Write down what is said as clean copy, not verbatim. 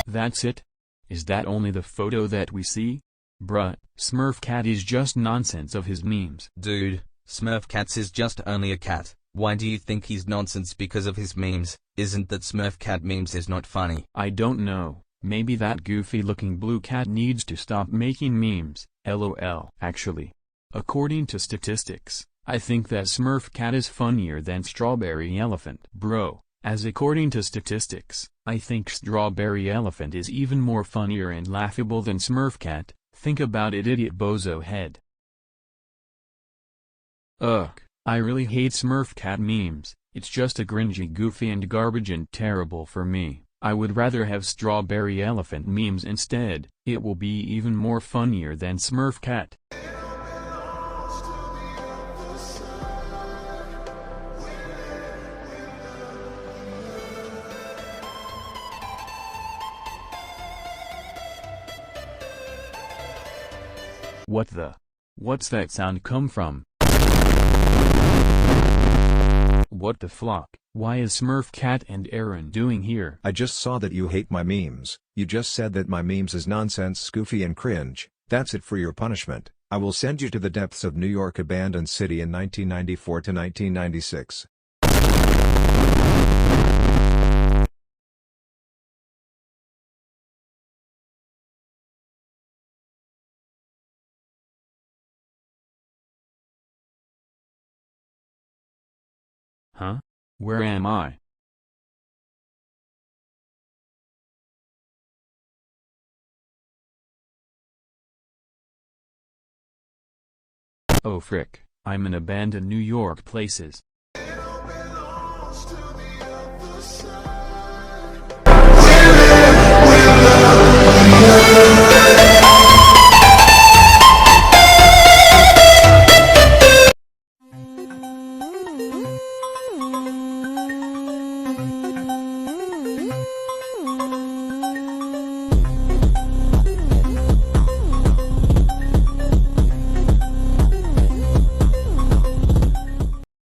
That's it? Is that only the photo that we see? Bruh, Smurf cat is just nonsense of his memes. Dude, Smurf cats is just only a cat. Why do you think he's nonsense because of his memes? Isn't that Smurf cat memes is not funny? I don't know, maybe that goofy looking blue cat needs to stop making memes, lol. Actually, according to statistics, I think that Smurf cat is funnier than Strawberry Elephant. Bro, as according to statistics, I think Strawberry Elephant is even more funnier and laughable than Smurf cat. Think about it, idiot bozo head. Ugh, I really hate Smurf cat memes. It's just a cringy, goofy and garbage and terrible for me. I would rather have Strawberry Elephant memes instead. It will be even more funnier than Smurf cat. What's that sound come from? What the flock? Why is Smurf cat and Aaron doing here? I just saw that you hate my memes. You just said that my memes is nonsense, goofy and cringe. That's it for your punishment. I will send you to the depths of New York abandoned city in 1994 to 1996. Huh? Where am I? Oh frick, I'm in abandoned New York places.